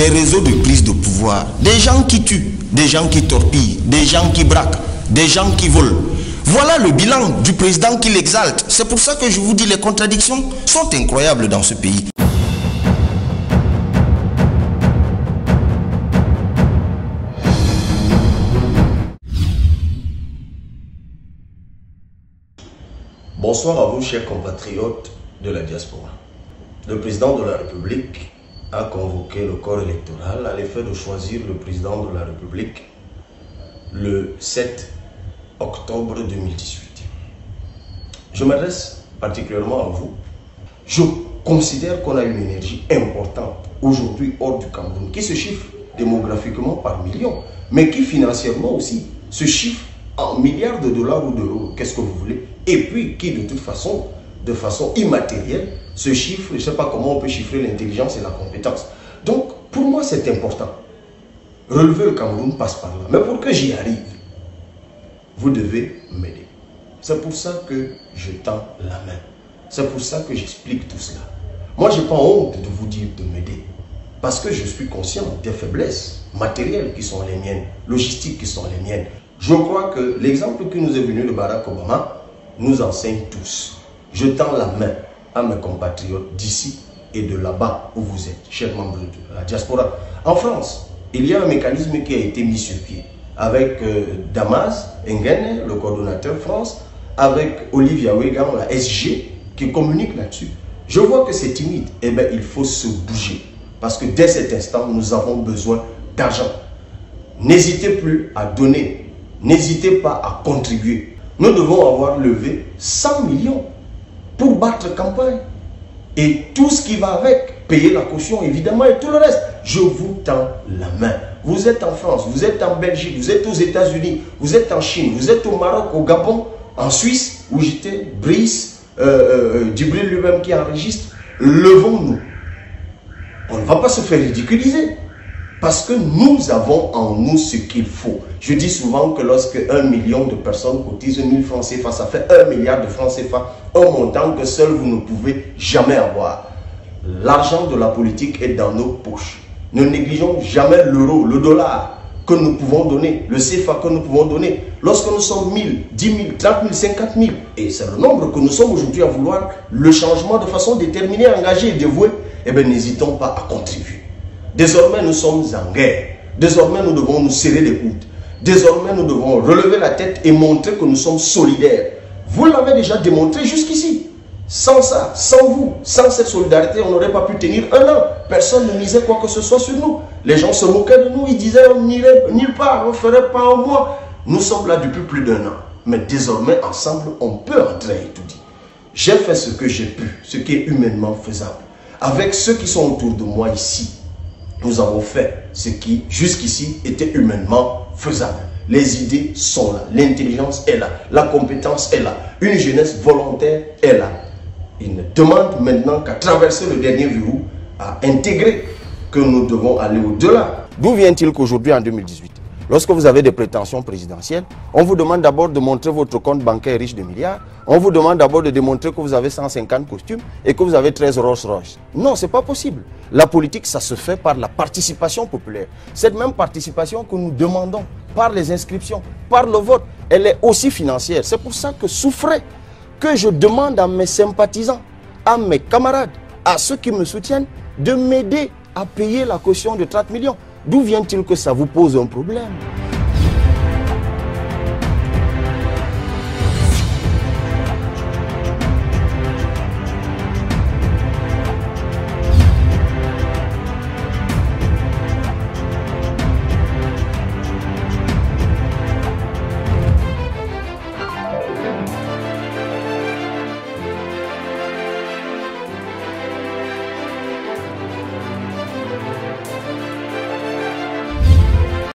des réseaux de prise de pouvoir, des gens qui tuent, des gens qui torpillent, des gens qui braquent, des gens qui volent. Voilà le bilan du président qui l'exalte. C'est pour ça que je vous dis, les contradictions sont incroyables dans ce pays. Bonsoir à vous, chers compatriotes de la diaspora. Le président de la République a convoqué le corps électoral à l'effet de choisir le président de la République le 7 octobre 2018. Je m'adresse particulièrement à vous. Je considère qu'on a une énergie importante aujourd'hui hors du Cameroun qui se chiffre démographiquement par millions, mais qui financièrement aussi se chiffre en milliards de dollars ou d'euros, qu'est-ce que vous voulez, et puis qui de toute façon, de façon immatérielle, se chiffre, je ne sais pas comment on peut chiffrer l'intelligence et la compétence. Donc, pour moi, c'est important. Relever le Cameroun passe par là. Mais pour que j'y arrive, vous devez m'aider. C'est pour ça que je tends la main. C'est pour ça que j'explique tout cela. Moi, je n'ai pas honte de vous dire de m'aider. Parce que je suis conscient des faiblesses matérielles qui sont les miennes, logistiques qui sont les miennes. Je crois que l'exemple qui nous est venu de Barack Obama nous enseigne tous. Je tends la main à mes compatriotes d'ici et de là-bas où vous êtes, chers membres de la diaspora. En France, il y a un mécanisme qui a été mis sur pied avec Damas Nguyen, le coordonnateur France, avec Olivia Wegan, la SG, qui communique là-dessus. Je vois que c'est timide. Eh bien, il faut se bouger. Parce que dès cet instant, nous avons besoin d'argent. N'hésitez plus à donner. N'hésitez pas à contribuer. Nous devons avoir levé 100 millions pour battre campagne. Et tout ce qui va avec, payer la caution évidemment et tout le reste. Je vous tends la main. Vous êtes en France, vous êtes en Belgique, vous êtes aux États-Unis, vous êtes en Chine, vous êtes au Maroc, au Gabon, en Suisse, où j'étais, Brice, Djibril lui-même qui enregistre. Levons-nous. On ne va pas se faire ridiculiser. Parce que nous avons en nous ce qu'il faut. Je dis souvent que lorsque 1 million de personnes cotisent 1000 francs CFA, ça fait 1 milliard de francs CFA, un montant que seul vous ne pouvez jamais avoir. L'argent de la politique est dans nos poches. Ne négligeons jamais l'euro, le dollar que nous pouvons donner, le CFA que nous pouvons donner. Lorsque nous sommes 1000, 10 000, 30 000, 50 000, et c'est le nombre que nous sommes aujourd'hui à vouloir le changement de façon déterminée, engagée et dévouée, eh bien n'hésitons pas à contribuer. Désormais, nous sommes en guerre. Désormais, nous devons nous serrer les coudes. Désormais, nous devons relever la tête et montrer que nous sommes solidaires. Vous l'avez déjà démontré jusqu'ici. Sans ça, sans vous, sans cette solidarité, on n'aurait pas pu tenir un an. Personne ne misait quoi que ce soit sur nous. Les gens se moquaient de nous. Ils disaient on n'irait nulle part, on ne ferait pas un mois. Nous sommes là depuis plus d'un an. Mais désormais, ensemble, on peut entrer et tout dire. J'ai fait ce que j'ai pu, ce qui est humainement faisable. Avec ceux qui sont autour de moi ici, nous avons fait ce qui, jusqu'ici, était humainement faisable. Les idées sont là, l'intelligence est là, la compétence est là, une jeunesse volontaire est là. Il ne demande maintenant qu'à traverser le dernier verrou, à intégrer que nous devons aller au-delà. D'où vient-il qu'aujourd'hui, en 2018, lorsque vous avez des prétentions présidentielles, on vous demande d'abord de montrer votre compte bancaire riche de milliards, on vous demande d'abord de démontrer que vous avez 150 costumes et que vous avez 13 Rolls-Royce. Non, ce n'est pas possible. La politique, ça se fait par la participation populaire. Cette même participation que nous demandons par les inscriptions, par le vote, elle est aussi financière. C'est pour ça que souffrez, que je demande à mes sympathisants, à mes camarades, à ceux qui me soutiennent, de m'aider à payer la caution de 30 millions. D'où vient-il que ça vous pose un problème ?